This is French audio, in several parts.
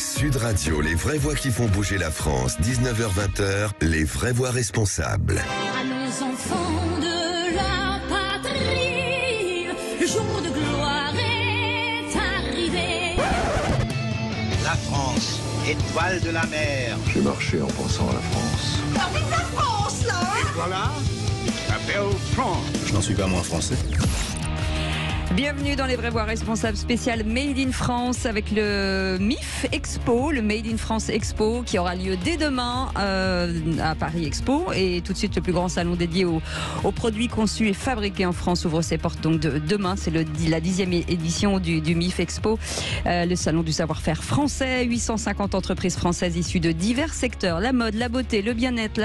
Sud Radio, les vraies voix qui font bouger la France, 19h-20h, les vraies voix responsables. À nos enfants de la patrie, le jour de gloire est arrivé. La France, étoile de la mer. J'ai marché en pensant à la France. Avec la France, là. Et voilà, la belle France. Je n'en suis pas moins français. Bienvenue dans les vraies voix responsables spéciales Made in France avec le MIF Expo, le Made in France Expo qui aura lieu dès demain à Paris Expo, et tout de suite le plus grand salon dédié aux produits conçus et fabriqués en France ouvre ses portes donc demain. C'est la 10e édition du MIF Expo, le salon du savoir-faire français. 850 entreprises françaises issues de divers secteurs, la mode, la beauté, le bien-être,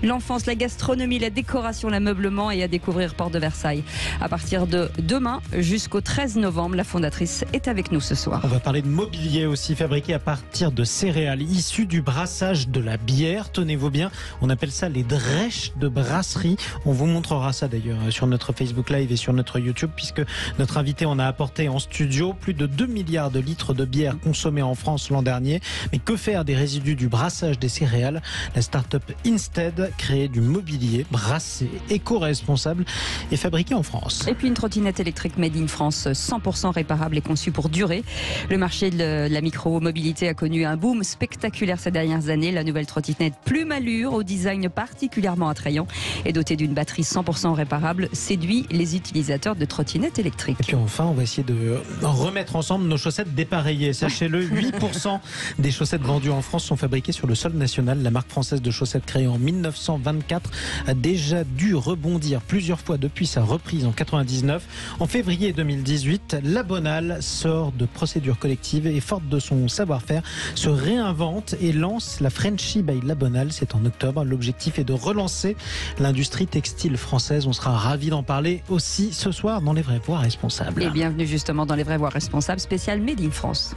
l'enfance, la gastronomie, la décoration, l'ameublement, et à découvrir Porte de Versailles à partir de demain jusqu'au 13 novembre. La fondatrice est avec nous ce soir. On va parler de mobilier aussi, fabriqué à partir de céréales issues du brassage de la bière. Tenez-vous bien, on appelle ça les drèches de brasserie. On vous montrera ça d'ailleurs sur notre Facebook Live et sur notre YouTube, puisque notre invité en a apporté en studio. Plus de 2 milliards de litres de bière consommés en France l'an dernier. Mais que faire des résidus du brassage des céréales? La start-up Instead crée du mobilier brassé, éco-responsable et fabriqué en France. Et puis une trottinette électrique Made in France, 100% réparable et conçue pour durer. Le marché de la micro-mobilité a connu un boom spectaculaire ces dernières années. La nouvelle trottinette plume allure, au design particulièrement attrayant et dotée d'une batterie 100% réparable, séduit les utilisateurs de trottinettes électriques. Et puis enfin, on va essayer de remettre ensemble nos chaussettes dépareillées. Sachez-le, 8% des chaussettes vendues en France sont fabriquées sur le sol national. La marque française de chaussettes créée en 1924 a déjà dû rebondir plusieurs fois depuis sa reprise en 99. En février 2018, La Bonale sort de procédure collective et, forte de son savoir-faire, se réinvente et lance la Frenchy by La Bonale. C'est en octobre. L'objectif est de relancer l'industrie textile française. On sera ravis d'en parler aussi ce soir dans les vraies voix responsables. Et bienvenue justement dans les vraies voix responsables spéciales Made in France.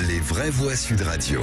Les vraies voix Sud Radio.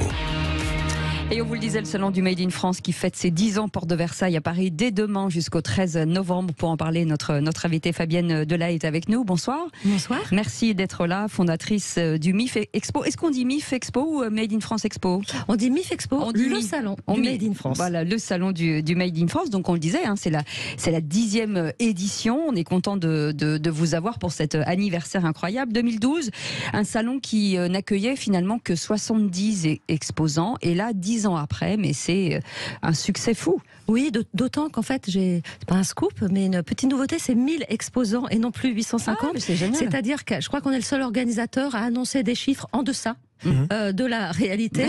Et on vous le disait, le salon du Made in France qui fête ses 10 ans, Porte de Versailles à Paris dès demain jusqu'au 13 novembre. Pour en parler, notre invitée Fabienne Delay est avec nous. Bonsoir. Bonsoir. Merci d'être là, fondatrice du MIF Expo. Est-ce qu'on dit MIF Expo ou Made in France Expo? On dit MIF Expo, on dit salon du Made in France. Voilà, le salon du Made in France. Donc on le disait, c'est la 10e édition. On est content de vous avoir pour cet anniversaire incroyable. 2012, un salon qui n'accueillait finalement que 70 exposants. Et là, 10 ans après, mais c'est un succès fou. Oui, d'autant qu'en fait, c'est pas un scoop, mais une petite nouveauté, c'est 1000 exposants et non plus 850. Ah, c'est génial. C'est-à-dire que je crois qu'on est le seul organisateur à annoncer des chiffres en deçà de la réalité.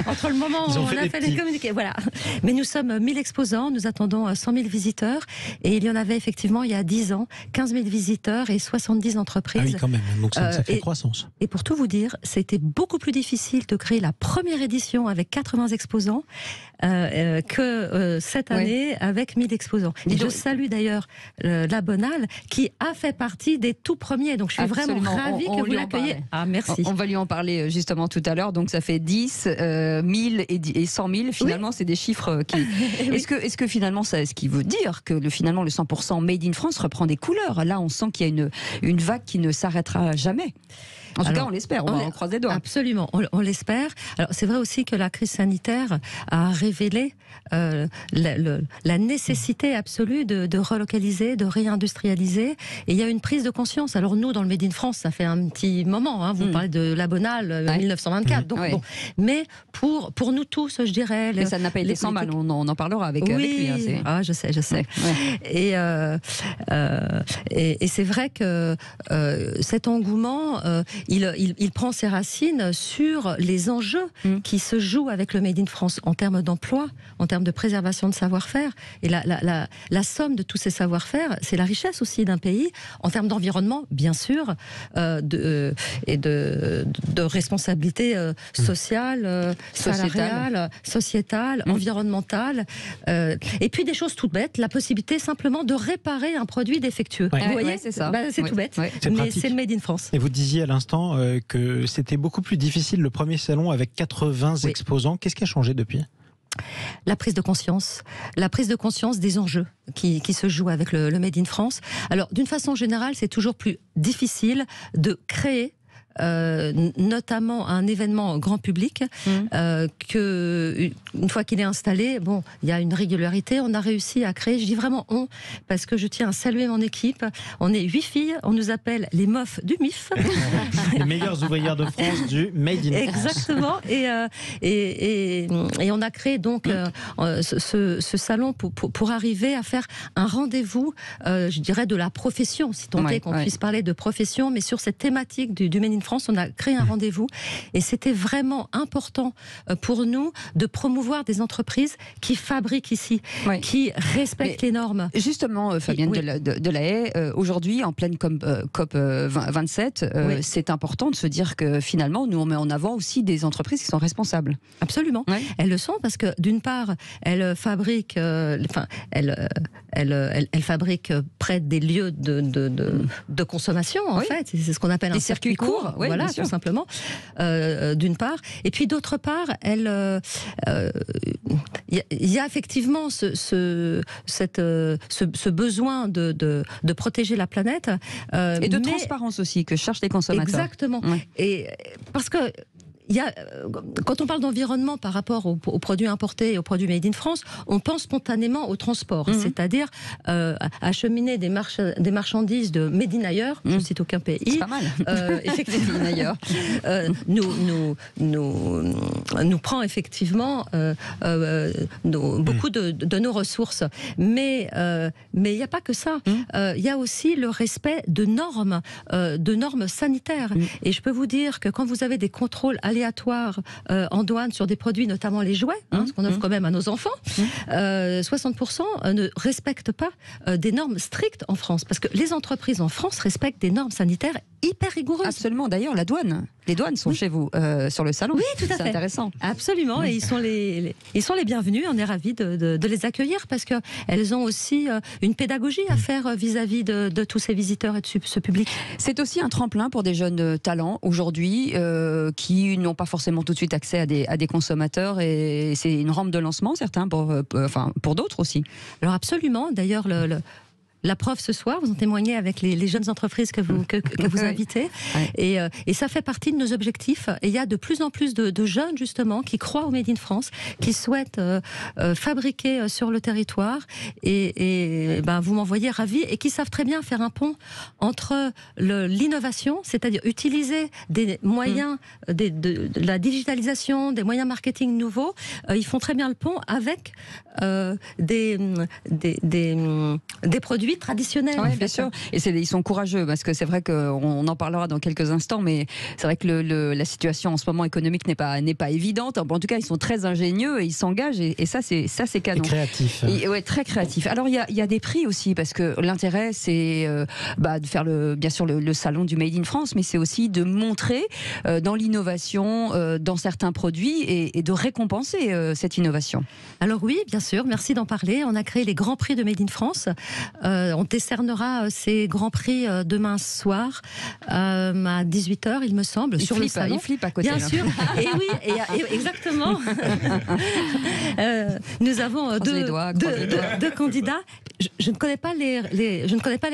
Entre le moment où on a fait les communiqués, voilà. Mais nous sommes 1000 exposants, nous attendons 100 000 visiteurs, et il y en avait effectivement il y a 10 ans 15 000 visiteurs et 70 entreprises. Ah oui, quand même, donc c'est une sacrée croissance. Et pour tout vous dire, c'était beaucoup plus difficile de créer la première édition avec 80 exposants que cette année avec 1000 exposants. Et je salue d'ailleurs La Bonale qui a fait partie des tout premiers, donc je suis vraiment ravie que vous l'accueilliez. Ah, merci. On va lui en parler justement tout à l'heure. Donc ça fait 10, 1000 et 100 000. Finalement, c'est des chiffres qui... Oui. Est-ce que finalement, ça, ce qui veut dire que finalement le 100% Made in France reprend des couleurs? Là, on sent qu'il y a une vague qui ne s'arrêtera jamais. En tout cas, on l'espère, on croise les doigts. Absolument, on l'espère. Alors, c'est vrai aussi que la crise sanitaire a révélé la nécessité absolue de relocaliser, de réindustrialiser. Et il y a une prise de conscience. Alors, nous, dans le Made in France, ça fait un petit moment. Vous parlez de La Bonale, 1924. Donc, bon. Mais pour nous tous, je dirais... Mais ça n'a pas été sans mal, on en parlera avec lui. Je sais. Ouais. Et c'est vrai que cet engouement... il prend ses racines sur les enjeux qui se jouent avec le Made in France en termes d'emploi, en termes de préservation de savoir-faire. Et la somme de tous ces savoir-faire, c'est la richesse aussi d'un pays, en termes d'environnement, bien sûr, et de responsabilité sociale, salariale, sociétale, environnementale. Et puis des choses toutes bêtes, la possibilité simplement de réparer un produit défectueux. Ouais. Vous voyez, c'est ça. C'est tout bête, C'est mais pratique. c'est le Made in France. Et vous disiez à l'instant que c'était beaucoup plus difficile le premier salon avec 80 exposants. Qu'est-ce qui a changé depuis ? La prise de conscience des enjeux qui se jouent avec le Made in France. Alors, d'une façon générale, c'est toujours plus difficile de créer notamment un événement grand public, que une fois qu'il est installé, bon, il y a une régularité. On a réussi à créer, je dis vraiment on, parce que je tiens à saluer mon équipe. On est 8 filles, on nous appelle les MOF du MIF. Les meilleures ouvrières de France du Made in France. Exactement. Et on a créé donc ce salon pour arriver à faire un rendez-vous, je dirais, de la profession, si tant est qu'on puisse parler de profession, mais sur cette thématique du Made in France, on a créé un rendez-vous et c'était vraiment important pour nous de promouvoir des entreprises qui fabriquent ici, qui respectent les normes. Justement, Fabienne Delahaye, aujourd'hui, en pleine COP 27, c'est important de se dire que finalement, nous, on met en avant aussi des entreprises qui sont responsables. Absolument. Elles le sont parce que, d'une part, elles fabriquent, elles fabriquent près des lieux de consommation, en fait. C'est ce qu'on appelle un circuit court, voilà, tout simplement, d'une part. Et puis, d'autre part, il y a effectivement ce besoin de protéger la planète. Et de transparence aussi, que cherchent les consommateurs. Exactement. Et parce que quand on parle d'environnement par rapport aux produits importés et aux produits made in France, on pense spontanément au transport, c'est-à-dire acheminer des marchandises de made in ailleurs, je ne cite aucun pays. C'est pas mal. Effectivement, ailleurs. nous prend effectivement beaucoup de nos ressources. Mais il n'y a pas que ça. Il y a aussi le respect de normes sanitaires. Et je peux vous dire que quand vous avez des contrôles aléatoires en douane sur des produits, notamment les jouets, ce qu'on offre quand même à nos enfants, 60% ne respectent pas des normes strictes en France. Parce que les entreprises en France respectent des normes sanitaires hyper rigoureuses. Absolument. D'ailleurs, les douanes sont chez vous, sur le salon. Oui, tout à fait. C'est intéressant. Absolument. Et ils sont les bienvenus. On est ravis de les accueillir parce qu'elles ont aussi une pédagogie à faire vis-à-vis de tous ces visiteurs et de ce public. C'est aussi un tremplin pour des jeunes talents aujourd'hui qui n'ont pas forcément tout de suite accès à des consommateurs, et c'est une rampe de lancement, certains, pour d'autres aussi. Alors absolument. D'ailleurs, la preuve ce soir, vous en témoignez avec les jeunes entreprises que vous invitez. Et ça fait partie de nos objectifs. Et il y a de plus en plus de jeunes, justement, qui croient au Made in France, qui souhaitent fabriquer sur le territoire. Et vous m'en voyez ravis, et qui savent très bien faire un pont entre l'innovation, c'est-à-dire utiliser des moyens de la digitalisation, des moyens marketing nouveaux. Ils font très bien le pont avec des produits traditionnels. Oui, bien sûr. Et ils sont courageux, parce que c'est vrai qu'on en parlera dans quelques instants, mais c'est vrai que la situation en ce moment économique n'est pas évidente. En tout cas, ils sont très ingénieux et ils s'engagent, et ça c'est canon. Et créatif. Très créatif. Alors il y a des prix aussi, parce que l'intérêt c'est de faire bien sûr le salon du Made in France, mais c'est aussi de montrer dans l'innovation, dans certains produits, et de récompenser cette innovation. Alors oui, bien sûr, merci d'en parler. On a créé les grands prix de Made in France. On décernera ces grands prix demain soir à 18h, il me semble, sur le salon. Il flippe à côté. Bien sûr. Et oui, exactement. Nous avons deux candidats. Je ne connais pas les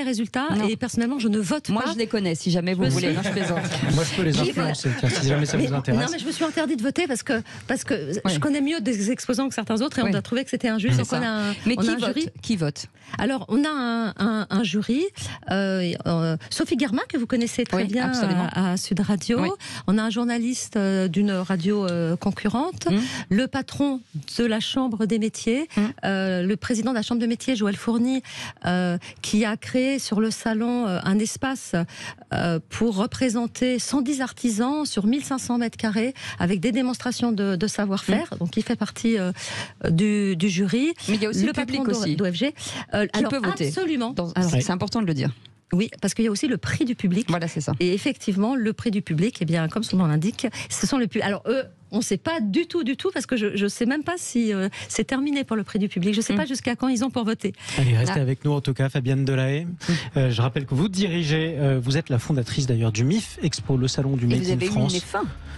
résultats, et personnellement, je ne vote pas. Moi, je les connais, si jamais vous voulez. Non, je plaisante. Moi, je peux les influencer, si jamais ça vous intéresse. Non, mais je me suis interdit de voter parce que je connais mieux des exposants que certains autres, et on a trouvé que c'était injuste. Donc mais qui vote? Alors, on a un jury. Sophie Guermin, que vous connaissez très bien à Sud Radio. Oui. On a un journaliste d'une radio concurrente. Le patron de la Chambre des métiers. Le président de la Chambre des métiers, Joël Fourny, qui a créé sur le salon un espace pour représenter 110 artisans sur 1500 mètres carrés, avec des démonstrations de savoir-faire. Donc, il fait partie du jury. Mais il y a aussi le patron public aussi. d'OFG. Qui peut voter. Absolument. C'est important de le dire. Oui, parce qu'il y a aussi le prix du public. Voilà, c'est ça. Et effectivement, le prix du public, eh bien, comme son nom l'indique, ce sont les publics. Alors eux, On ne sait pas du tout, parce que je ne sais même pas si c'est terminé pour le prix du public. Je ne sais pas jusqu'à quand ils ont pour voter. Allez, restez avec nous en tout cas, Fabienne Delahaye. Je rappelle que vous dirigez, vous êtes la fondatrice d'ailleurs du MIF Expo, le salon du Made in France.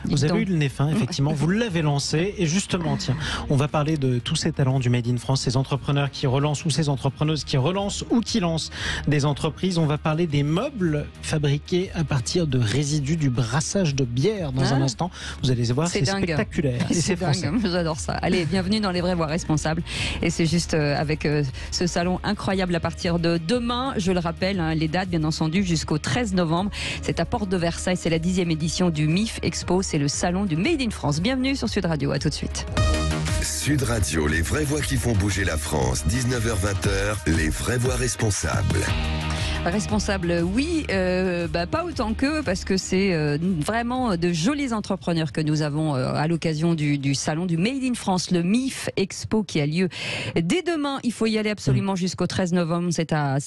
Vous avez eu le nez fin, effectivement, vous l'avez lancé. Et justement, tiens, on va parler de tous ces talents du Made in France, ces entrepreneurs qui relancent ou ces entrepreneuses qui relancent ou qui lancent des entreprises. On va parler des meubles fabriqués à partir de résidus du brassage de bière dans un instant. Vous allez voir, c'est spectaculaire. Et c'est français. Dingue, j'adore ça. Allez, bienvenue dans les Vraies Voix Responsables. Et c'est juste avec ce salon incroyable à partir de demain, je le rappelle, les dates bien entendu jusqu'au 13 novembre. C'est à Porte de Versailles, c'est la 10e édition du MIF Expo, c'est le salon du Made in France. Bienvenue sur Sud Radio, à tout de suite. Sud Radio, les vraies voix qui font bouger la France, 19h-20h, les vraies voix responsables. Responsable, oui, pas autant qu'eux, parce que c'est vraiment de jolis entrepreneurs que nous avons à l'occasion du salon du Made in France, le MIF Expo qui a lieu dès demain. Il faut y aller absolument jusqu'au 13 novembre. C'est à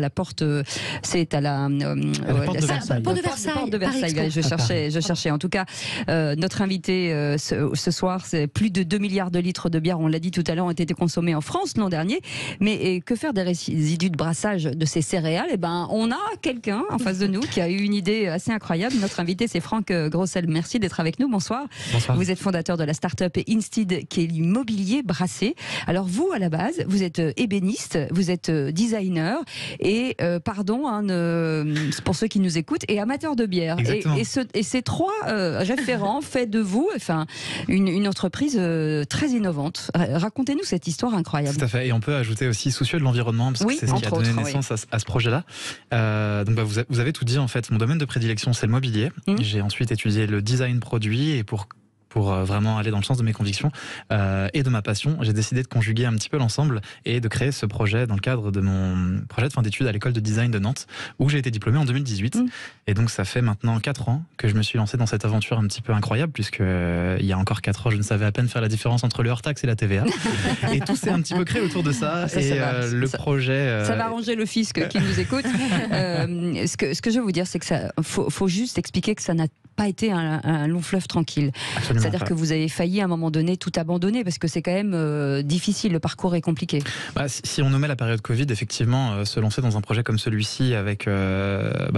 la porte, c'est à la porte de Versailles. Je cherchais. En tout cas, notre invité ce soir, c'est plus de 2 milliards de litres de bière, on l'a dit tout à l'heure, ont été consommés en France l'an dernier. Mais que faire des résidus de brassage de ces céréales? Eh ben, on a quelqu'un en face de nous qui a eu une idée assez incroyable. Notre invité, c'est Franck Grossel. Merci d'être avec nous. Bonsoir. Bonsoir. Vous êtes fondateur de la start-up Instead, qui est l'immobilier brassé. Alors vous, à la base, vous êtes ébéniste, vous êtes designer et, pour ceux qui nous écoutent, et amateur de bière. Et ces trois référents fait de vous une entreprise très innovante. Racontez-nous cette histoire incroyable. Tout à fait. Et on peut ajouter aussi soucieux de l'environnement, parce que c'est ce qui a donné naissance à ce projet-là. Donc vous avez tout dit en fait. Mon domaine de prédilection, c'est le mobilier. J'ai ensuite étudié le design produit et pour vraiment aller dans le sens de mes convictions et de ma passion, j'ai décidé de conjuguer un petit peu l'ensemble et de créer ce projet dans le cadre de mon projet de fin d'études à l'école de design de Nantes, où j'ai été diplômé en 2018. Et donc ça fait maintenant 4 ans que je me suis lancé dans cette aventure un petit peu incroyable, puisque il y a encore 4 ans, je ne savais à peine faire la différence entre le hors-taxe et la TVA. Et tout s'est un petit peu créé autour de ça. Projet... Ça va arranger le fisc qui nous écoute. Ce que je veux vous dire, c'est que faut juste expliquer que ça n'a pas été un long fleuve tranquille. Absolument. C'est-à-dire que vous avez failli à un moment donné tout abandonner, parce que c'est quand même difficile, le parcours est compliqué. Si on nommait la période Covid, effectivement, se lancer dans un projet comme celui-ci avec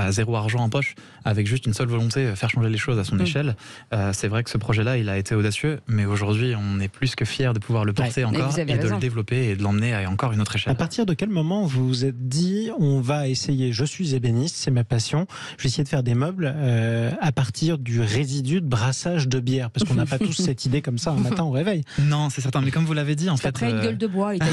zéro argent en poche, avec juste une seule volonté, faire changer les choses à son échelle, c'est vrai que ce projet-là, il a été audacieux, mais aujourd'hui, on est plus que fiers de pouvoir le porter encore et de le développer et de l'emmener à encore une autre échelle. À partir de quel moment vous vous êtes dit, on va essayer, je suis ébéniste, c'est ma passion, je vais essayer de faire des meubles à partir du résidu de brassage de bière, parce qu'on n'a pas tous cette idée comme ça un matin au réveil. Non, c'est certain, mais comme vous l'avez dit, en fait... Après une gueule de bois, il t'a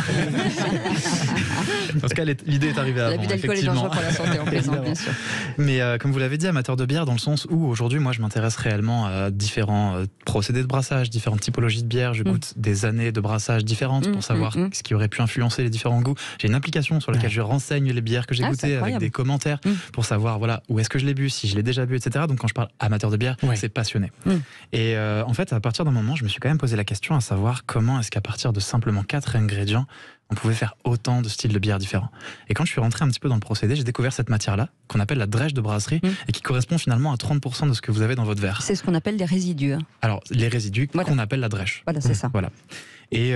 En tout cas, l'idée est arrivée avant. L'abus d'alcool est dangereux pour la santé, en plaisant, bien sûr. Mais comme vous l'avez dit, amateur de bière, dans le sens où aujourd'hui, moi, je m'intéresse réellement à différents procédés de brassage, différentes typologies de bière. Je goûte des années de brassage différentes pour savoir ce qui aurait pu influencer les différents goûts. J'ai une application sur laquelle je renseigne les bières que j'ai goûtées avec des commentaires pour savoir où est-ce que je l'ai bu, si je l'ai déjà bu, etc. Donc quand je parle amateur de bière, c'est passionné. Et en fait, à partir d'un moment, je me suis quand même posé la question à savoir comment est-ce qu'à partir de simplement 4 ingrédients, on pouvait faire autant de styles de bière différents. Et quand je suis rentré un petit peu dans le procédé, j'ai découvert cette matière-là, qu'on appelle la drèche de brasserie, et qui correspond finalement à 30% de ce que vous avez dans votre verre. C'est ce qu'on appelle des résidus. Alors, les résidus qu'on appelle la drèche. Voilà, c'est ça. Voilà. Et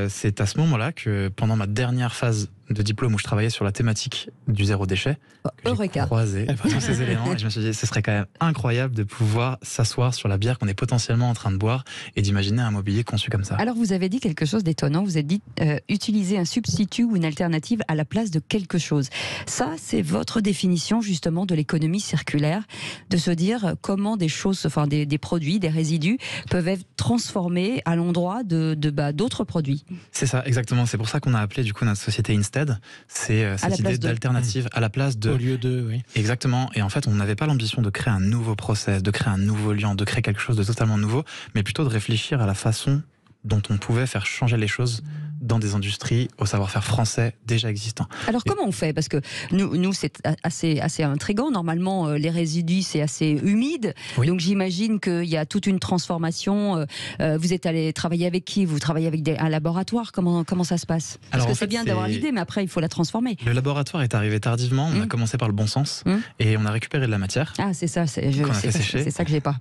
c'est à ce moment-là que, pendant ma dernière phase de diplôme où je travaillais sur la thématique du zéro déchet, j'ai croisé tous ces éléments et je me suis dit, ce serait quand même incroyable de pouvoir s'asseoir sur la bière qu'on est potentiellement en train de boire et d'imaginer un mobilier conçu comme ça. Alors vous avez dit quelque chose d'étonnant, vous avez dit utiliser un substitut ou une alternative à la place de quelque chose. Ça, c'est votre définition justement de l'économie circulaire, de se dire comment des choses, des produits, des résidus peuvent être transformés à l'endroit d'autres produits. C'est ça, exactement. C'est pour ça qu'on a appelé du coup notre société Instead. C'est cette idée d'alternative à la place de... Au lieu de, oui. Exactement. Et en fait, on n'avait pas l'ambition de créer un nouveau process, de créer un nouveau lien, de créer quelque chose de totalement nouveau, mais plutôt de réfléchir à la façon dont on pouvait faire changer les choses dans des industries au savoir-faire français déjà existant. Alors comment on fait? Parce que nous c'est assez intriguant. Normalement, les résidus, c'est assez humide. Oui. Donc j'imagine qu'il y a toute une transformation. Vous êtes allé travailler avec qui? Vous travaillez avec un laboratoire? Comment ça se passe? Parce Alors, que en c'est fait, bien d'avoir l'idée, mais après, il faut la transformer. Le laboratoire est arrivé tardivement. On a commencé par le bon sens et on a récupéré de la matière. Ah, c'est ça. C'est ça que j'ai pas.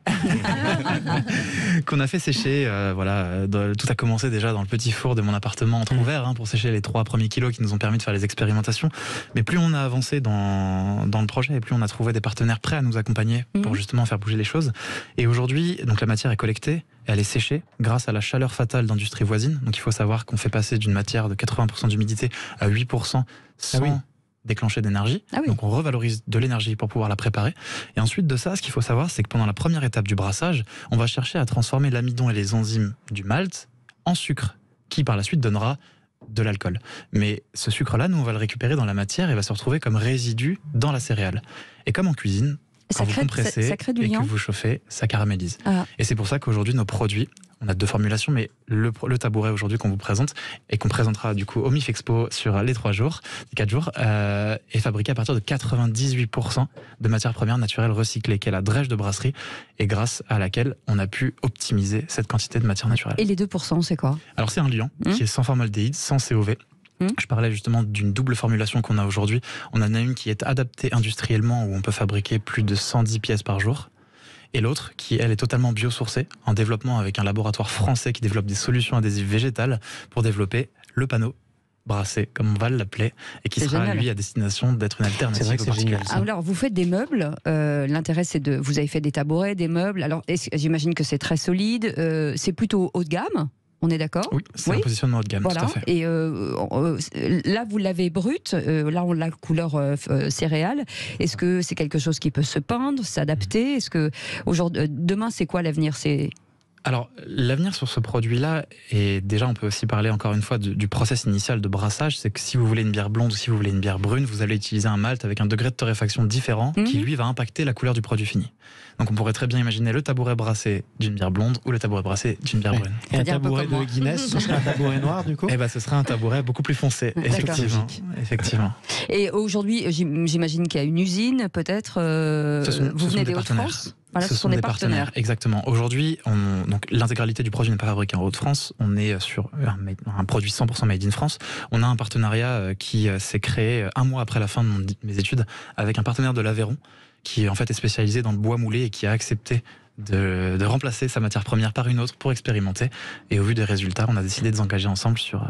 Qu'on a fait sécher. Tout a commencé déjà dans le petit four de mon appartement entrouvert pour sécher les 3 premiers kilos qui nous ont permis de faire les expérimentations. Mais plus on a avancé dans le projet et plus on a trouvé des partenaires prêts à nous accompagner pour justement faire bouger les choses. Et aujourd'hui, donc la matière est collectée, elle est séchée grâce à la chaleur fatale d'industries voisines. Donc il faut savoir qu'on fait passer d'une matière de 80% d'humidité à 8% sans déclencher d'énergie. Ah oui. Donc on revalorise de l'énergie pour pouvoir la préparer. Et ensuite de ça, ce qu'il faut savoir, c'est que pendant la première étape du brassage, on va chercher à transformer l'amidon et les enzymes du malt en sucre, qui par la suite donnera de l'alcool. Mais ce sucre-là, nous, on va le récupérer dans la matière et va se retrouver comme résidu dans la céréale. Et comme en cuisine, quand vous compressez ça crée du et liant. que vous chauffez, ça caramélise. Ah. Et c'est pour ça qu'aujourd'hui, nos produits, on a 2 formulations, mais le tabouret aujourd'hui qu'on vous présente et qu'on présentera du coup au MIF Expo sur les 4 jours, est fabriqué à partir de 98% de matières premières naturelles recyclées, qui est la drèche de brasserie et grâce à laquelle on a pu optimiser cette quantité de matière naturelle. Et les 2%, c'est quoi? Alors c'est un liant qui est sans formaldéhyde, sans COV. Je parlais justement d'une double formulation qu'on a aujourd'hui. On en a une qui est adaptée industriellement où on peut fabriquer plus de 110 pièces par jour. Et l'autre qui, elle, est totalement biosourcée, en développement avec un laboratoire français qui développe des solutions adhésives végétales pour développer le panneau brassé, comme on va l'appeler, et qui sera, lui, à destination d'être une alternative. C'est vrai que c'est génial. Alors, vous faites des meubles. L'intérêt, c'est vous avez fait des tabourets, des meubles. Alors, j'imagine que c'est très solide. C'est plutôt haut de gamme. On est d'accord? Oui, c'est un positionnement haut de gamme, voilà. tout à fait. Et là, vous l'avez brut. Là, on l'a couleur céréale. Est-ce que c'est quelque chose qui peut se peindre, s'adapter? Est-ce que demain, c'est quoi l'avenir? Alors, l'avenir sur ce produit-là, et déjà on peut aussi parler encore une fois du process initial de brassage, c'est que si vous voulez une bière blonde ou si vous voulez une bière brune, vous allez utiliser un malt avec un degré de torréfaction différent qui lui va impacter la couleur du produit fini. Donc on pourrait très bien imaginer le tabouret brassé d'une bière blonde ou le tabouret brassé d'une bière brune. Et un tabouret de Guinness, ce serait un tabouret noir du coup? Eh ben, ce serait un tabouret beaucoup plus foncé, effectivement. Et aujourd'hui, j'imagine qu'il y a une usine, peut-être. Vous venez des Hauts-de-France? Voilà, ce sont des partenaires. Exactement. Aujourd'hui, donc l'intégralité du produit n'est pas fabriqué en Hauts-de-France. On est sur un produit 100% made in France. On a un partenariat qui s'est créé un mois après la fin de mes études avec un partenaire de l'Aveyron qui en fait est spécialisé dans le bois moulé et qui a accepté de remplacer sa matière première par une autre pour expérimenter. Et au vu des résultats, on a décidé de s'engager ensemble sur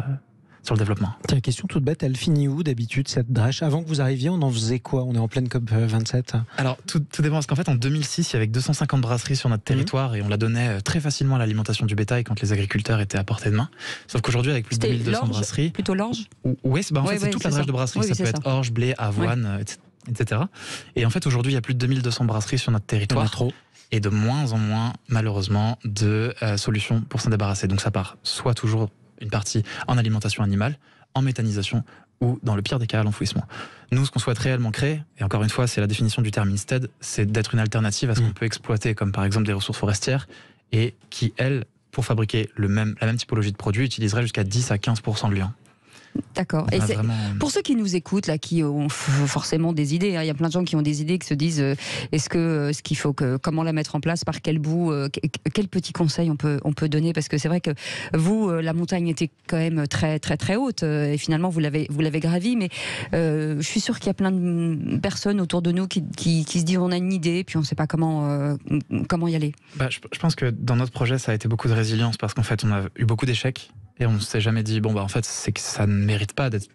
le développement. La question toute bête, elle finit où d'habitude cette drèche? Avant que vous arriviez, on en faisait quoi? On est en pleine COP 27. Alors tout dépend, parce qu'en fait en 2006, il y avait 250 brasseries sur notre territoire et on la donnait très facilement à l'alimentation du bétail quand les agriculteurs étaient à portée de main. Sauf qu'aujourd'hui, avec plus de 1200 brasseries... Plutôt l'orge? Oui, c'est toute la drèche de brasserie. Ça peut être orge, blé, avoine, etc. Et en fait, aujourd'hui, il y a plus de 2200 brasseries sur notre territoire. Trop. Et de moins en moins, malheureusement, de solutions pour s'en débarrasser. Donc ça part soit toujours une partie en alimentation animale, en méthanisation ou, dans le pire des cas, à l'enfouissement. Nous, ce qu'on souhaite réellement créer, et encore une fois, c'est la définition du terme instead, c'est d'être une alternative à ce qu'on peut exploiter, comme par exemple des ressources forestières, et qui, elles, pour fabriquer la même typologie de produit, utiliseraient jusqu'à 10 à 15% de liant. D'accord. Et pour ceux qui nous écoutent, là, qui ont forcément des idées, il y a plein de gens qui ont des idées, qui se disent est-ce qu'il faut comment la mettre en place, par quel bout, quel petit conseil on peut donner, parce que c'est vrai que vous, la montagne était quand même très très très haute et finalement vous l'avez gravi, mais je suis sûre qu'il y a plein de personnes autour de nous qui se disent on a une idée puis on ne sait pas comment y aller. Je pense que dans notre projet ça a été beaucoup de résilience, parce qu'en fait on a eu beaucoup d'échecs. Et on ne s'est jamais dit, en fait, c'est que ça ne mérite pas d'être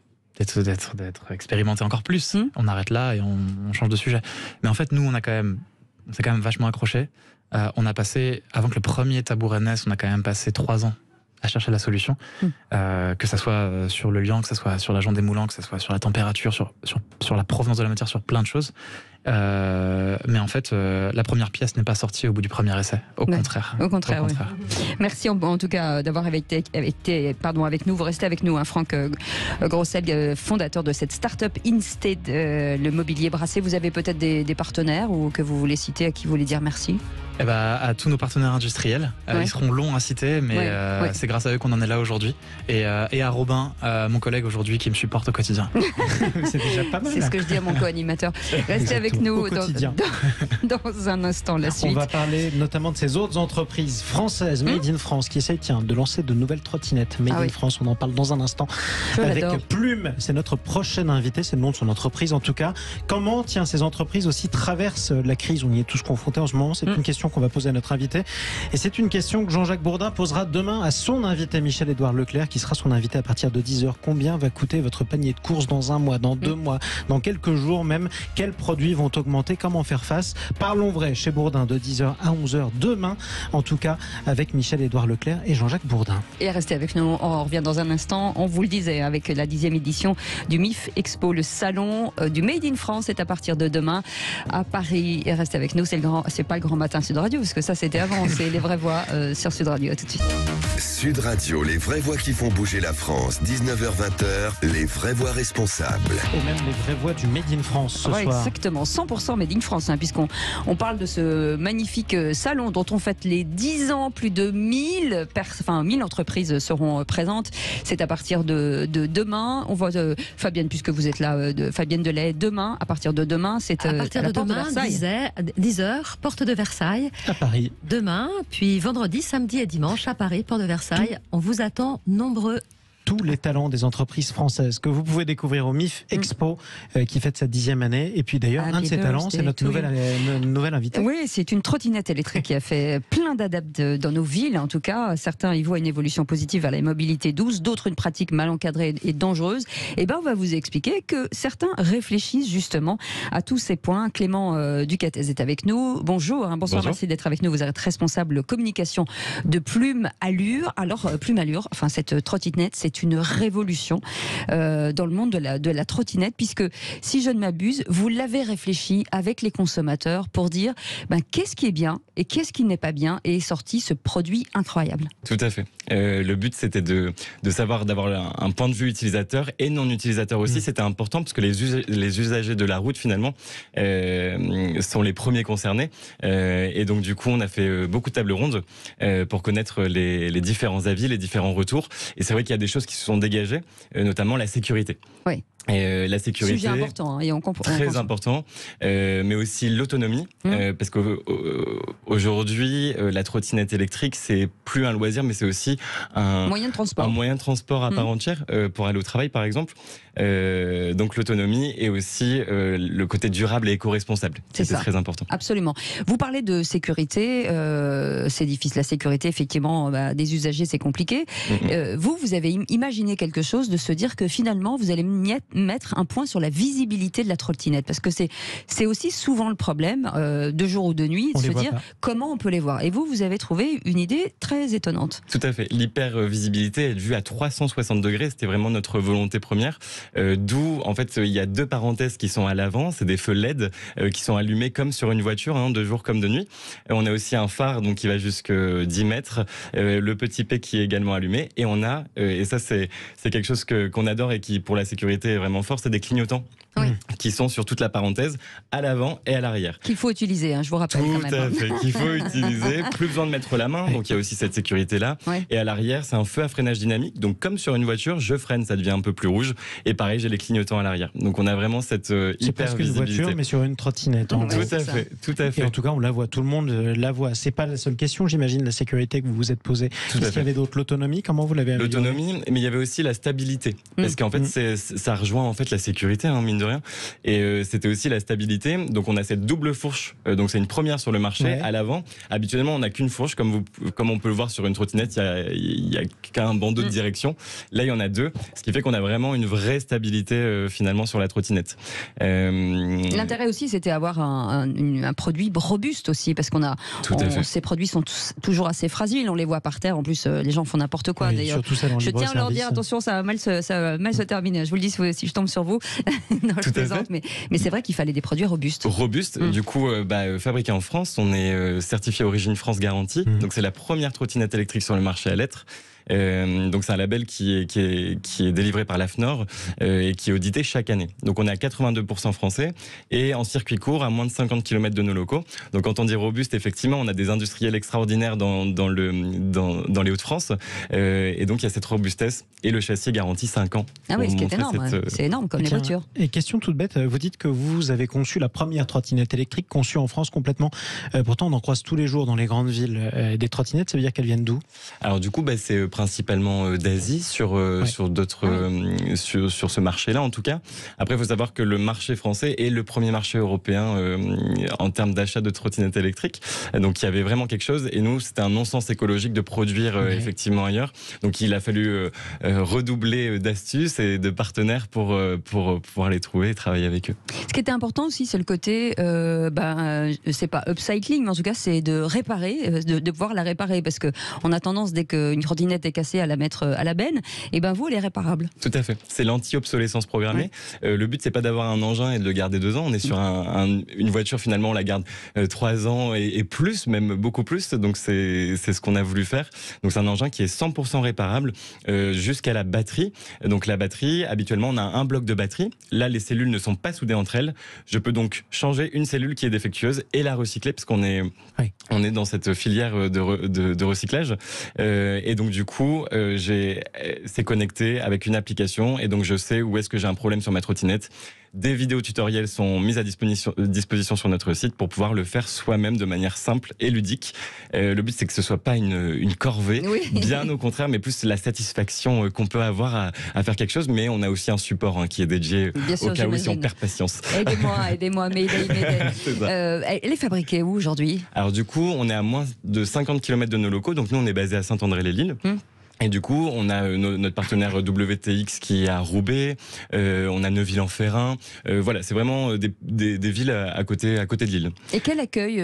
expérimenté encore plus. On arrête là et on change de sujet. Mais en fait, nous, on s'est quand même vachement accroché. On a passé, avant que le premier tabouret naisse, on a quand même passé 3 ans à chercher la solution. Que ça soit sur le liant, que ça soit sur l'agent démoulant, que ça soit sur la température, sur la provenance de la matière, sur plein de choses. Mais en fait, la première pièce n'est pas sortie au bout du premier essai. Au contraire. Oui. Merci en tout cas d'avoir été avec nous. Vous restez avec nous, Franck Grossel, fondateur de cette start-up Instead, le mobilier brassé. Vous avez peut-être des partenaires ou que vous voulez citer, à qui vous voulez dire merci? À tous nos partenaires industriels. Ils seront longs à citer, mais c'est grâce à eux qu'on en est là aujourd'hui. Et à Robin, mon collègue aujourd'hui, qui me supporte au quotidien. C'est déjà pas mal. C'est ce que je dis à mon co-animateur. Restez avec nous dans un instant, la suite. On va parler notamment de ces autres entreprises françaises, Made in France, qui essayent de lancer de nouvelles trottinettes Made in France. On en parle dans un instant avec Plume. C'est notre prochaine invité, c'est le nom de son entreprise en tout cas. Comment ces entreprises aussi traversent la crise? On y est tous confrontés en ce moment. C'est une question qu'on va poser à notre invité. Et c'est une question que Jean-Jacques Bourdin posera demain à son invité Michel-Édouard Leclerc, qui sera son invité à partir de 10h. Combien va coûter votre panier de courses dans un mois, dans 2 mois, dans quelques jours même? Quels produits vont augmenter? Comment faire face? Parlons vrai chez Bourdin de 10h à 11h demain, en tout cas avec Michel-Édouard Leclerc et Jean-Jacques Bourdin. Et restez avec nous, on revient dans un instant. On vous le disait, avec la 10e édition du MIF Expo, le salon du Made in France est à partir de demain à Paris. Et restez avec nous, c'est pas le grand matin Sud Radio, parce que ça c'était avant, c'est les vraies voix sur Sud Radio. À tout de suite. Sud Radio, les vraies voix qui font bouger la France. 19h-20h, les vraies voix responsables. Et même les vraies voix du Made in France ce soir. Exactement, 100% Made in France, puisqu'on parle de ce magnifique salon dont on fête les 10 ans. Plus de 1000 entreprises seront présentes. C'est à partir de demain. On voit Fabienne, puisque vous êtes là, Fabienne Delay, demain, à partir de demain, c'est à partir de demain, 10h, porte de Versailles. À Paris. Demain, puis vendredi, samedi et dimanche à Paris, porte de Versailles. On vous attend nombreux. Tous les talents des entreprises françaises que vous pouvez découvrir au MIF Expo qui fête sa 10e année. Et puis d'ailleurs, un de ces talents, c'est notre nouvelle invitée. Oui, c'est une trottinette électrique qui a fait plein d'adeptes dans nos villes. En tout cas, certains y voient une évolution positive vers la mobilité douce, d'autres une pratique mal encadrée et dangereuse. Et on va vous expliquer que certains réfléchissent justement à tous ces points. Clément Ducatez est avec nous. Bonjour, bonsoir, merci d'être avec nous. Vous êtes responsable communication de Plume Allure. Alors, Plume Allure, cette trottinette, c'est une révolution dans le monde de la trottinette, puisque si je ne m'abuse, vous l'avez réfléchi avec les consommateurs pour dire qu'est-ce qui est bien et qu'est-ce qui n'est pas bien, et est sorti ce produit incroyable. Tout à fait. Le but, c'était de d'avoir un point de vue utilisateur et non utilisateur aussi. C'était important parce que les usagers de la route finalement sont les premiers concernés, et donc du coup on a fait beaucoup de tables rondes pour connaître les différents avis, les différents retours, et c'est vrai qu'il y a des choses qui se sont dégagées, notamment la sécurité. Oui. Et la sécurité, sujet important, et très important, mais aussi l'autonomie, parce qu'aujourd'hui la trottinette électrique, c'est plus un loisir, mais c'est aussi un moyen de transport à part entière pour aller au travail par exemple. Donc l'autonomie et aussi le côté durable et éco-responsable, c'est très important. Absolument. Vous parlez de sécurité, c'est difficile, la sécurité effectivement des usagers, c'est compliqué. Vous avez imaginé quelque chose, de se dire que finalement vous allez mettre un point sur la visibilité de la trottinette, parce que c'est aussi souvent le problème de jour ou de nuit, de se dire comment on peut les voir. Et vous avez trouvé une idée très étonnante. Tout à fait. L'hyper-visibilité, être vue à 360 degrés, c'était vraiment notre volonté première. D'où, en fait, il y a 2 parenthèses qui sont à l'avant, c'est des feux LED qui sont allumés comme sur une voiture, de jour comme de nuit. On a aussi un phare donc qui va jusque 10 mètres, le petit P qui est également allumé, et on a, et ça c'est quelque chose qu'on adore et qui pour la sécurité est vraiment fort, c'est des clignotants. Qui sont sur toute la parenthèse, à l'avant et à l'arrière. Qu'il faut utiliser, je vous rappelle. Tout à fait, qu'il faut utiliser. Plus besoin de mettre la main, donc il y a aussi cette sécurité-là. Et à l'arrière, c'est un feu à freinage dynamique. Donc comme sur une voiture, je freine, ça devient un peu plus rouge. Et pareil, j'ai les clignotants à l'arrière. Donc on a vraiment cette hyper visibilité. C'est presque une voiture, mais sur une trottinette. Tout à fait. Et en tout cas, on la voit, tout le monde la voit. C'est pas la seule question, j'imagine, la sécurité que vous vous êtes posée. Est-ce qu'il y avait d'autres? L'autonomie, comment vous l'avez améliorée? L'autonomie, mais il y avait aussi la stabilité. Parce qu'en fait, ça rejoint en fait la sécurité, mine de rien. Et c'était aussi la stabilité. Donc on a cette double fourche. Donc c'est une première sur le marché à l'avant. Habituellement, on n'a qu'une fourche, comme on peut le voir sur une trottinette. Il y a qu'un bandeau de direction. Là, il y en a 2, ce qui fait qu'on a vraiment une vraie stabilité finalement sur la trottinette. L'intérêt aussi, c'était avoir un produit robuste aussi, parce ces produits sont toujours assez fragiles. On les voit par terre. En plus, les gens font n'importe quoi. D'ailleurs, je tiens à leur dire attention, ça va mal se terminer. Je vous le dis si je tombe sur vous. Non, je plaisante, mais c'est vrai qu'il fallait des produits robustes. Du coup, fabriqué en France, on est certifié Origine France Garantie. Donc c'est la première trottinette électrique sur le marché à l'être. Donc c'est un label qui est délivré par l'AFNOR et qui est audité chaque année. Donc on est à 82% français et en circuit court à moins de 50 km de nos locaux. Donc quand on dit robuste, effectivement, on a des industriels extraordinaires dans les Hauts-de-France et donc il y a cette robustesse et le châssis est garanti 5 ans. Ah oui, ce qui est énorme. C'est énorme comme les voitures. Et question toute bête, vous dites que vous avez conçu la première trottinette électrique conçue en France complètement. Pourtant, on en croise tous les jours dans les grandes villes des trottinettes. Ça veut dire qu'elles viennent d'où? Alors du coup, c'est principalement d'Asie sur ce marché-là en tout cas. Après, il faut savoir que le marché français est le premier marché européen en termes d'achat de trottinettes électriques. Donc il y avait vraiment quelque chose. Et nous, c'était un non-sens écologique de produire effectivement ailleurs. Donc il a fallu redoubler d'astuces et de partenaires pour pouvoir les trouver et travailler avec eux. Ce qui était important aussi, c'est le côté, c'est pas upcycling, mais en tout cas, c'est de réparer, de pouvoir la réparer, parce que on a tendance, dès qu'une trottinette est cassée, à la mettre à la benne. Et vous, elle est réparable. Tout à fait. C'est l'anti-obsolescence programmée. Le but, c'est pas d'avoir un engin et de le garder 2 ans. On est sur une voiture, finalement, on la garde 3 ans et plus, même beaucoup plus. Donc c'est ce qu'on a voulu faire. Donc c'est un engin qui est 100% réparable jusqu'à la batterie. Donc la batterie, habituellement, on a un bloc de batterie. Là, les cellules ne sont pas soudées entre elles. Je peux donc changer une cellule qui est défectueuse et la recycler, parce qu'on est dans cette filière de recyclage. Et donc du coup, c'est connecté avec une application et donc je sais où est-ce que j'ai un problème sur ma trottinette. Des vidéos tutoriels sont mises à disposition sur notre site pour pouvoir le faire soi-même de manière simple et ludique. Le but, c'est que ce soit pas une corvée, bien au contraire, mais plus la satisfaction qu'on peut avoir à faire quelque chose. Mais on a aussi un support qui est dédié au cas où si on perd patience. Aidez-moi, mais elle est fabriquée où aujourd'hui? Alors du coup, on est à moins de 50 km de nos locaux. Donc nous, on est basé à Saint-André-les-Lilles. Et du coup, on a notre partenaire WTX qui est à Roubaix, on a Neuville-en-Ferrain. Voilà, c'est vraiment des villes à côté de Lille. Et quel accueil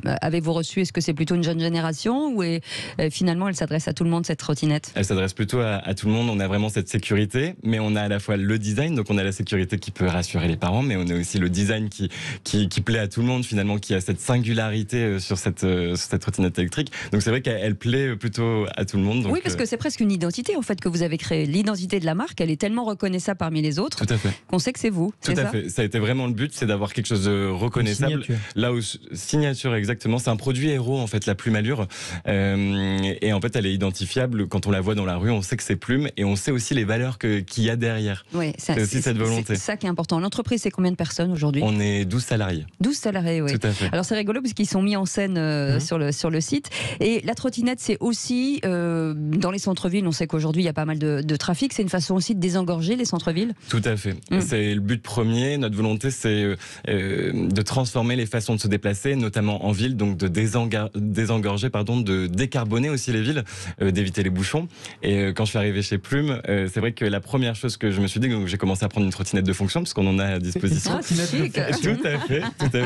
avez-vous reçu? Est-ce que c'est plutôt une jeune génération ou finalement elle s'adresse à tout le monde, cette trottinette? Elle s'adresse plutôt à tout le monde. On a vraiment cette sécurité, mais on a à la fois le design, donc on a la sécurité qui peut rassurer les parents, mais on a aussi le design qui plaît à tout le monde finalement, qui a cette singularité sur cette trottinette électrique. Donc c'est vrai qu'elle plaît plutôt à tout le monde. Donc, oui, parce que c'est presque une identité en fait que vous avez créée. L'identité de la marque, elle est tellement reconnaissable parmi les autres qu'on sait que c'est vous. Tout à fait. Ça a été vraiment le but, c'est d'avoir quelque chose de reconnaissable. Là où signature, exactement. C'est un produit héros en fait, la plume Allure. Et en fait, elle est identifiable quand on la voit dans la rue. On sait que c'est Plume et on sait aussi les valeurs qu'il y a derrière. Oui, c'est aussi cette volonté. C'est ça qui est important. L'entreprise, c'est combien de personnes aujourd'hui? On est 12 salariés. 12 salariés, oui. Tout à fait. Alors c'est rigolo parce qu'ils sont mis en scène sur le site. Et la trottinette, c'est aussi dans les centres-villes. On sait qu'aujourd'hui, il y a pas mal de trafic. C'est une façon aussi de désengorger les centres-villes. Tout à fait. C'est le but premier. Notre volonté, c'est de transformer les façons de se déplacer, notamment en ville, donc de désengorger, de décarboner aussi les villes, d'éviter les bouchons. Et quand je suis arrivé chez Plume, c'est vrai que la première chose que je me suis dit, donc j'ai commencé à prendre une trottinette de fonction, parce qu'on en a à disposition. Ah, c'est magique. Tout à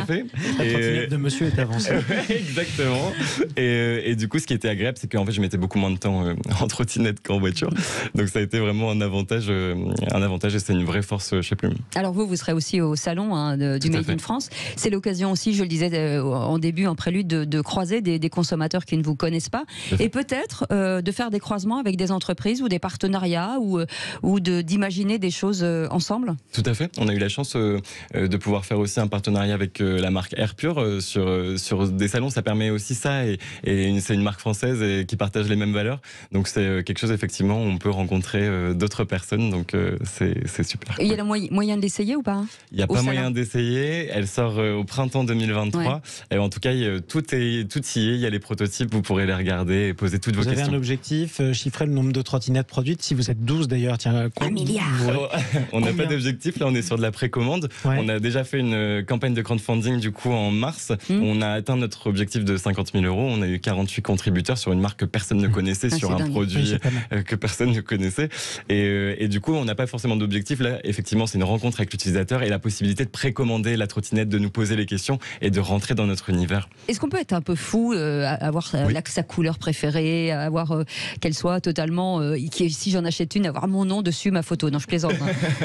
fait. La trottinette de monsieur est avancée. Exactement. Et du coup, ce qui était agréable, c'est qu'en fait, je mettais beaucoup moins de temps en trottinette qu'en voiture. Donc ça a été vraiment un avantage et c'est une vraie force chez Plume. Alors vous serez aussi au salon du Made in France. C'est l'occasion aussi, je le disais en début, en prélude, de croiser des consommateurs qui ne vous connaissent pas et peut-être de faire des croisements avec des entreprises ou des partenariats ou d'imaginer des choses ensemble. Tout à fait. On a eu la chance de pouvoir faire aussi un partenariat avec la marque Air Pure sur des salons. Ça permet aussi ça et c'est une marque française et qui partage les mêmes valeurs. Donc c'est quelque chose effectivement où on peut rencontrer d'autres personnes. Donc c'est super. Et il y a moyen de l'essayer ou pas? Il n'y a pas moyen d'essayer. Elle sort au printemps 2023. Ouais. Et en tout cas, tout y est. Il y a les prototypes. Vous pourrez les regarder et poser toutes vos questions. Vous avez un objectif, chiffrer le nombre de trottinettes produites. Si vous êtes 12 d'ailleurs, tiens, 1 milliard. On n'a pas d'objectif. Là, on est sur de la précommande. Ouais. On a déjà fait une campagne de crowdfunding du coup en mars. On a atteint notre objectif de 50 000 €. On a eu 48 contributeurs sur une marque que personne ne connaissait, sur un produit que personne ne connaissait. Et du coup, on n'a pas forcément d'objectif. Là, effectivement, c'est une rencontre avec l'utilisateur et la possibilité de précommander la trottinette, de nous poser les questions et de rentrer dans notre univers. Est-ce qu'on peut être un peu fou, avoir sa couleur préférée, avoir qu'elle soit totalement, si j'en achète une, avoir mon nom dessus, ma photo? Non, je plaisante.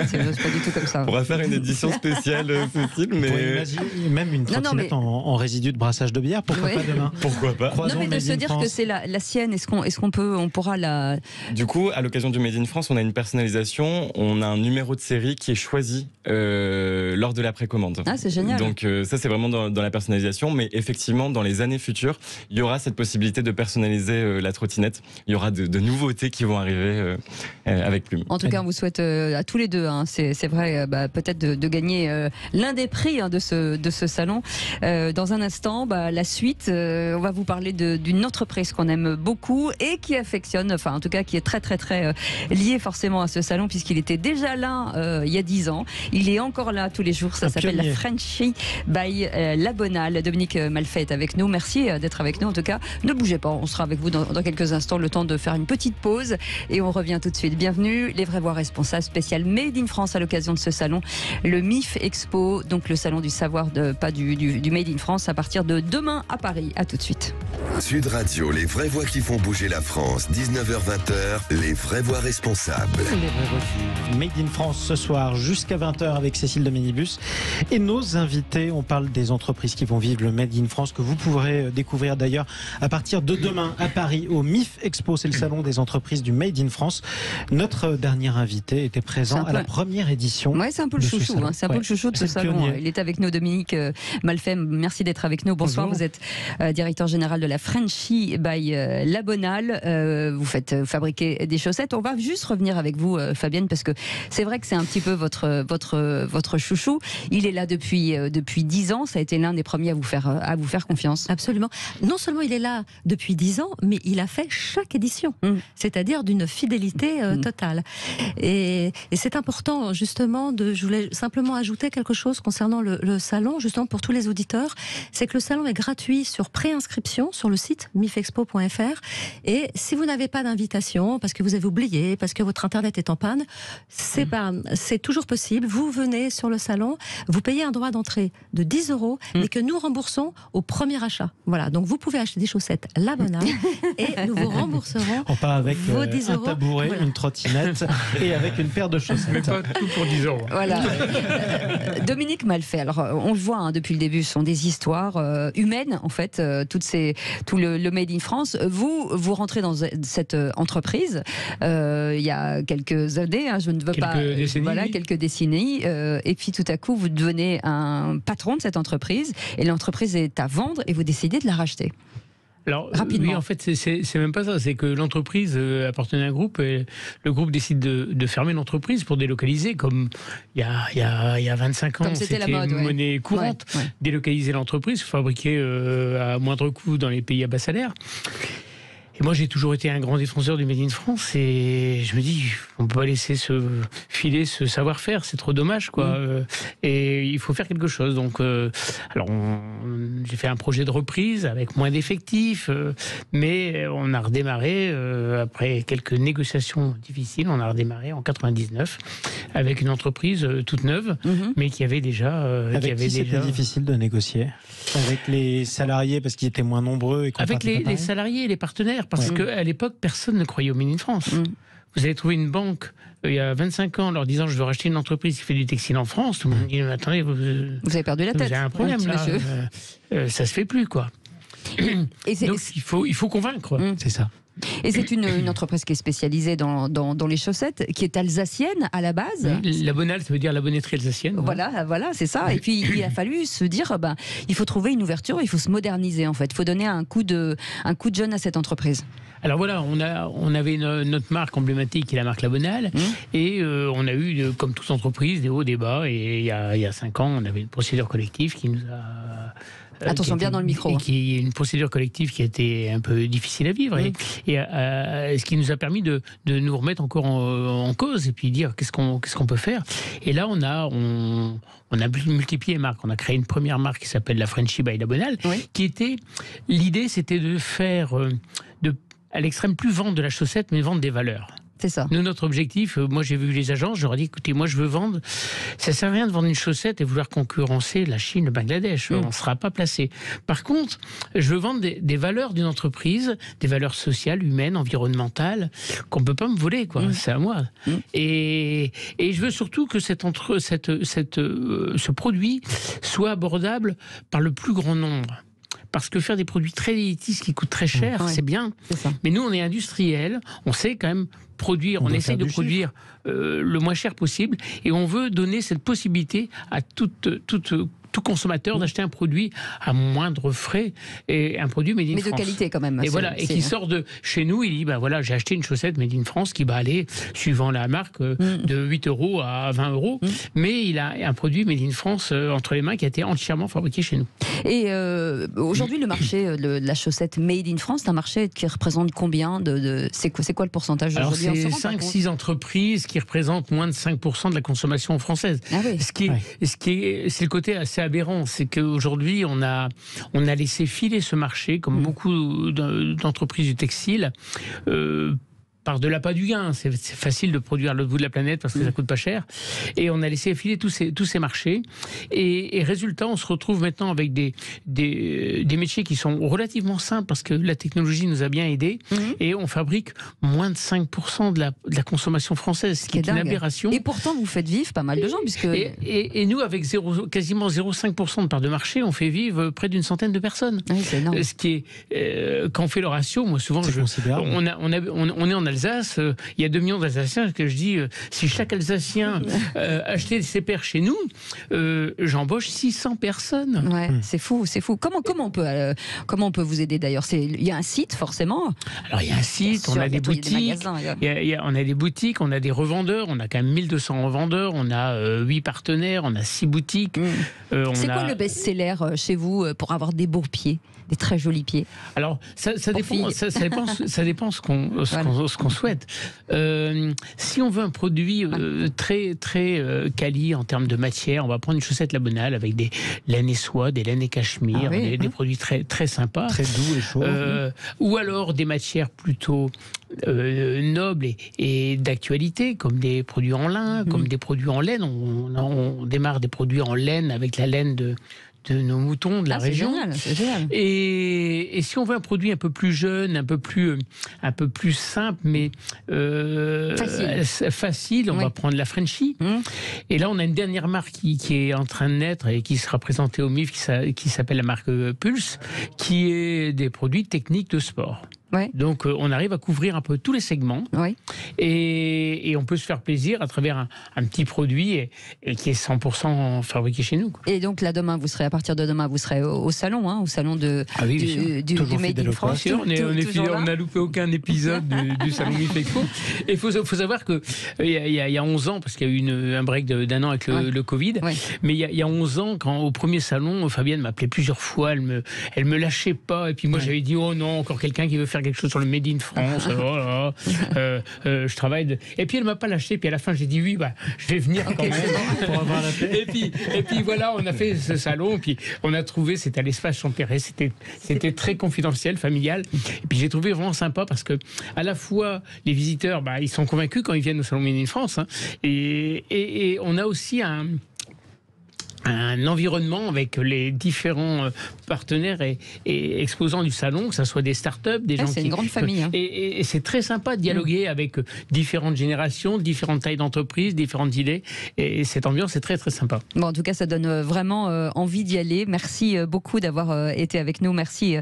C'est pas du tout comme ça. On va faire une édition spéciale, Cécile, mais même une trottinette en résidu de brassage de bière, pourquoi pas demain? Pourquoi pas? Non, mais de se dire que c'est la sienne, est-ce qu'on peut on pourra la... Du coup, à l'occasion du Made in France, on a une personnalisation, on a un numéro de série qui est choisi lors de la précommande. Ah, c'est génial. Donc ça, c'est vraiment dans la personnalisation, mais effectivement, dans les années futures, il y aura cette possibilité de personnaliser la trottinette. Il y aura de nouveautés qui vont arriver avec Plume. En tout cas, on vous souhaite à tous les deux, hein, c'est vrai, peut-être de gagner l'un des prix de ce salon. Dans un instant, la suite, on va vous parler d'une entreprise qu'on aime beaucoup et qui affectionne, enfin en tout cas qui est très très très lié forcément à ce salon puisqu'il était déjà là il y a 10 ans. Il est encore là tous les jours, ça s'appelle la Frenchy by La Bonale. Dominique Malfait est avec nous, merci d'être avec nous en tout cas. Ne bougez pas, on sera avec vous dans quelques instants, le temps de faire une petite pause et on revient tout de suite. Bienvenue, les Vraies Voix Responsables spécial Made in France à l'occasion de ce salon, le MIF Expo, donc le salon du savoir, pas du Made in France, à partir de demain à Paris. À tout de suite. Sud Radio, les vraies voix qui font bouger la France, 19h-20h, les vraies voix responsables. Les vraies voix qui Made in France ce soir jusqu'à 20h avec Cécile de Minibus. Et nos invités, on parle des entreprises qui vont vivre le Made in France que vous pourrez découvrir d'ailleurs à partir de demain à Paris au MIF Expo, c'est le salon des entreprises du Made in France. Notre dernier invité était présent à la première édition. Ouais, c'est un peu le chouchou, hein, c'est un peu le chouchou de ce salon. Il est avec nous, Dominique Malfait. Merci d'être avec nous. Bonsoir. Bonjour. Vous êtes directeur général de la Frenchy by La Bonale. Vous faites fabriquer des chaussettes. On va juste revenir avec vous, Fabienne, parce que c'est vrai que c'est un petit peu votre chouchou. Il est là depuis 10 ans. Ça a été l'un des premiers à vous faire confiance. Absolument. Non seulement il est là depuis 10 ans, mais il a fait chaque édition. C'est-à-dire d'une fidélité totale. Et c'est important, justement, je voulais simplement ajouter quelque chose concernant le salon, justement pour tous les auditeurs, c'est que le salon est gratuit sur préinscription sur le site mifexpo.fr. Et si vous n'avez pas d'invitation, parce que vous avez oublié, parce que votre internet est en panne, c'est toujours possible. Vous venez sur le salon, vous payez un droit d'entrée de 10 €, mais que nous remboursons au premier achat. Voilà, donc vous pouvez acheter des chaussettes La Bonale et nous vous rembourserons. On part avec vos 10 un €. tabouret, une trottinette et avec une paire de chaussettes. Mais pas tout pour 10 €. Voilà. Dominique Malfait, alors on le voit depuis le début, ce sont des histoires humaines en fait, tout le Made in France. Vous rentrez dans cette entreprise il y a quelques années, je ne veux quelques décennies, et puis tout à coup vous devenez un patron de cette entreprise et l'entreprise est à vendre et vous décidez de la racheter. Alors, rapidement. Oui, en fait, c'est même pas ça. C'est que l'entreprise appartenait à un groupe et le groupe décide de fermer l'entreprise pour délocaliser, comme il y a 25 ans, comme c'était la mode, monnaie courante. Ouais. Délocaliser l'entreprise, fabriquer à moindre coût dans les pays à bas salaire. Et moi, j'ai toujours été un grand défenseur du Made in France et je me dis, on peut pas laisser filer ce savoir-faire, c'est trop dommage, quoi. Et il faut faire quelque chose. Donc, alors, j'ai fait un projet de reprise avec moins d'effectifs, mais on a redémarré après quelques négociations difficiles. On a redémarré en 99 avec une entreprise toute neuve, mais qui avait déjà. C'était difficile de négocier avec les salariés parce qu'ils étaient moins nombreux et avec les salariés et les partenaires. Parce qu'à l'époque, personne ne croyait au Made in France. Vous avez trouvé une banque il y a 25 ans, leur disant je veux racheter une entreprise qui fait du textile en France. Tout le monde dit mais attendez, vous avez perdu la tête. Vous avez un problème là. Ça se fait plus, quoi. Donc il faut convaincre. C'est ça. Et c'est une entreprise qui est spécialisée dans les chaussettes, qui est alsacienne à la base. La Bonale, ça veut dire la bonneterie alsacienne. Voilà, c'est ça. Et puis il a fallu se dire, il faut trouver une ouverture, il faut se moderniser en fait. Il faut donner un coup de jeune à cette entreprise. Alors voilà, on avait notre marque emblématique qui est la marque La Bonale, et on a eu, comme toute entreprise, des hauts, des bas. Et il y a 5 ans, on avait une procédure collective qui nous a... Attention, bien dans le micro. Qui est une procédure collective qui a été un peu difficile à vivre, et ce qui nous a permis de nous remettre encore en cause et puis dire qu'est-ce qu'on peut faire. Et là, on a multiplié les marques. On a créé une première marque qui s'appelle la Frenchy by La Bonale, l'idée, c'était de faire à l'extrême plus vendre de la chaussette, mais vendre des valeurs. C'est ça. Nous, notre objectif, moi j'ai vu les agences, j'aurais dit écoutez, moi je veux vendre, ça sert à rien de vendre une chaussette et vouloir concurrencer la Chine, le Bangladesh, on ne sera pas placé. Par contre, je veux vendre des valeurs d'une entreprise, des valeurs sociales, humaines, environnementales, qu'on ne peut pas me voler, quoi. C'est à moi. Et je veux surtout que ce produit soit abordable par le plus grand nombre. parce que faire des produits très élitistes qui coûtent très cher, c'est bien. Mais nous, on est industriels, on sait quand même produire, on essaye de produire le moins cher possible, et on veut donner cette possibilité à tout consommateur d'acheter un produit à moindre frais, et un produit made in France. Mais de qualité quand même. Et voilà, et qui sort de chez nous, il dit voilà, j'ai acheté une chaussette made in France qui va aller, suivant la marque, de 8 € à 20 €, mais il a un produit made in France entre les mains qui a été entièrement fabriqué chez nous. Et aujourd'hui, le marché de la chaussette made in France, c'est un marché qui représente combien c'est quoi le pourcentage aujourd'hui? Alors c'est 5-6 entreprises qui représentent moins de 5% de la consommation française. Ah oui. C'est le côté assez aberrant, c'est qu'aujourd'hui on a laissé filer ce marché, comme beaucoup d'entreprises du textile, par de l'appât du gain. C'est facile de produire à l'autre bout de la planète parce que ça coûte pas cher. Et on a laissé filer tous ces marchés. Et résultat, on se retrouve maintenant avec des métiers qui sont relativement simples parce que la technologie nous a bien aidés. Et on fabrique moins de 5% de la consommation française, ce qui est une aberration. Et pourtant, vous faites vivre pas mal de gens. Puisque... Et nous, avec quasiment 0,5% de part de marché, on fait vivre près d'une centaine de personnes. Oui, c'est énorme. Ce qui est, quand on fait le ratio, moi souvent, on est en Alsace, il y a 2 millions d'Alsaciens, que je dis, si chaque Alsacien achetait ses paires chez nous, j'embauche 600 personnes. Ouais, c'est fou. Comment on peut vous aider d'ailleurs? Il y a un site forcément. Alors il y a un site, on a des boutiques, on a des boutiques, on a des revendeurs, on a quand même 1200 revendeurs, on a 8 partenaires, on a 6 boutiques. C'est quoi le best-seller chez vous pour avoir des beaux pieds, des très jolis pieds? Alors ça dépend ce qu'on souhaite. Si on veut un produit très très quali en termes de matière, on va prendre une chaussette La Bonale avec des laines et soie, des laines et cachemire, des produits très très sympas, très doux et chauds. Ou alors des matières plutôt nobles et d'actualité, comme des produits en lin, comme des produits en laine. On démarre des produits en laine avec la laine de nos moutons de la région. C'est génial. Et si on veut un produit un peu plus jeune, un peu plus simple, mais facile, on va prendre la Frenchie. Et là, on a une dernière marque qui est en train de naître et qui sera présentée au MIF, qui s'appelle la marque Pulse, qui est des produits techniques de sport. Ouais. Donc on arrive à couvrir un peu tous les segments, et on peut se faire plaisir à travers un petit produit et qui est 100% fabriqué chez nous. Et donc là à partir de demain, vous serez au salon, au salon du Made in France. On n'a loupé aucun épisode du salon MIF Expo. Et il faut savoir que il y a 11 ans, parce qu'il y a eu un break d'1 an avec le Covid, mais il y a 11 ans, quand au premier salon, Fabienne m'appelait plusieurs fois, elle me lâchait pas, et puis moi j'avais dit oh non, encore quelqu'un qui veut faire quelque chose sur le Made in France. Je travaille. Et puis elle m'a pas lâché. Puis à la fin, j'ai dit oui, je vais venir quand même pour avoir la paix. Et puis voilà, on a fait ce salon. Puis on a trouvé, c'était à l'espace Champéret. C'était très confidentiel, familial. Et puis j'ai trouvé vraiment sympa parce que à la fois les visiteurs, ils sont convaincus quand ils viennent au salon Made in France. Et on a aussi un environnement avec les différents partenaires et exposants du salon, que ce soit des start-up, des gens c'est une grande famille. Et c'est très sympa de dialoguer avec différentes générations, différentes tailles d'entreprises, différentes idées. Et cette ambiance est très très sympa. Bon, en tout cas, ça donne vraiment envie d'y aller. Merci beaucoup d'avoir été avec nous. Merci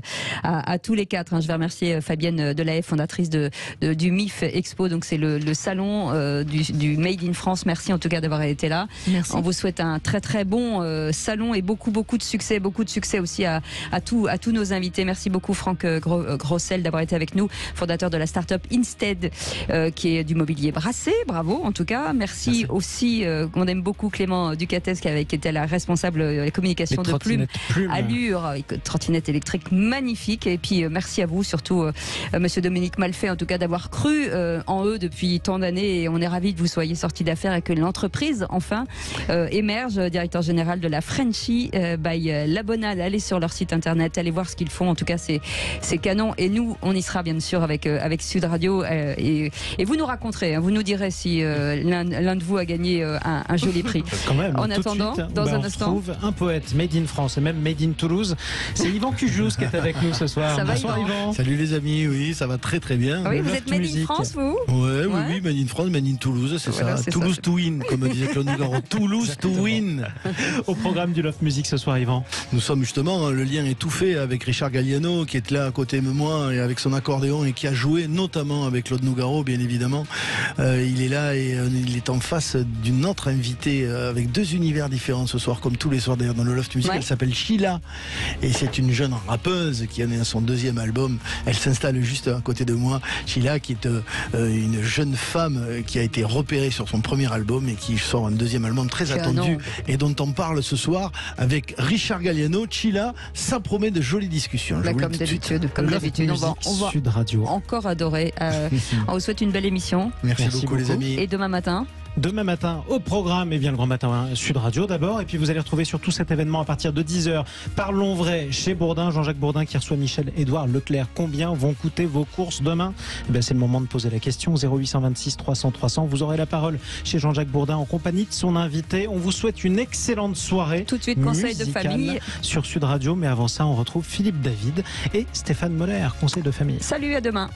à tous les 4. Je vais remercier Fabienne Delahaye, fondatrice du MIF Expo. Donc c'est le salon du Made in France. Merci en tout cas d'avoir été là. Merci. On vous souhaite un très très bon salon et beaucoup de succès aussi à tous nos invités. Merci beaucoup Franck Grossel d'avoir été avec nous, fondateur de la start-up Instead, qui est du mobilier brassé. Bravo en tout cas. Merci. Aussi, on aime beaucoup Clément Ducates qui était la responsable de la communication de Plume. Allure, avec trottinette électrique magnifique. Et puis merci à vous surtout Monsieur Dominique Malfait en tout cas d'avoir cru en eux depuis tant d'années, et on est ravis que vous soyez sortis d'affaires et que l'entreprise enfin émerge. Directeur général de la Frenchie by La Bonale. Allez sur leur site internet, allez voir ce qu'ils font. En tout cas, c'est canon. Et nous, on y sera bien sûr avec Sud Radio. Et vous nous raconterez, vous nous direz si l'un de vous a gagné un joli prix. Quand même, en attendant, dans un instant, on trouve un poète made in France et même made in Toulouse. C'est Yvan Cujous qui est avec nous ce soir. Ça va, bonsoir Yvan. Salut les amis, oui, ça va très très bien. Oui, vous êtes made in France, vous? Oui, made in France, made in Toulouse, c'est ça. Toulouse to win, comme disait Claude Nougaro. Toulouse to win. Au programme du Love Music ce soir, Yvan. Nous sommes justement, le lien est tout fait avec Richard Galliano qui est là à côté de moi et avec son accordéon et qui a joué notamment avec Claude Nougaro, bien évidemment. Il est là et il est en face d'une autre invitée avec deux univers différents ce soir, comme tous les soirs d'ailleurs dans le Love Music. Elle s'appelle Sheila et c'est une jeune rappeuse qui en est à son deuxième album. Elle s'installe juste à côté de moi. Sheila qui est une jeune femme qui a été repérée sur son premier album et qui sort un deuxième album très attendu et dont on parle ce soir avec Richard Galliano. Sheila, ça promet de jolies discussions. Comme d'habitude, on va Sud Radio. encore adorer. On vous souhaite une belle émission. Merci beaucoup les amis. Et demain matin au programme, et bien le Grand Matin Sud Radio d'abord, et puis vous allez retrouver sur tout cet événement à partir de 10h. Parlons vrai chez Bourdin, Jean-Jacques Bourdin qui reçoit Michel-Édouard Leclerc. Combien vont coûter vos courses demain? C'est le moment de poser la question. 0826 300 300. Vous aurez la parole chez Jean-Jacques Bourdin en compagnie de son invité. On vous souhaite une excellente soirée. Tout de suite, conseil de famille sur Sud Radio, mais avant ça, on retrouve Philippe David et Stéphane Moller, conseil de famille. Salut, à demain.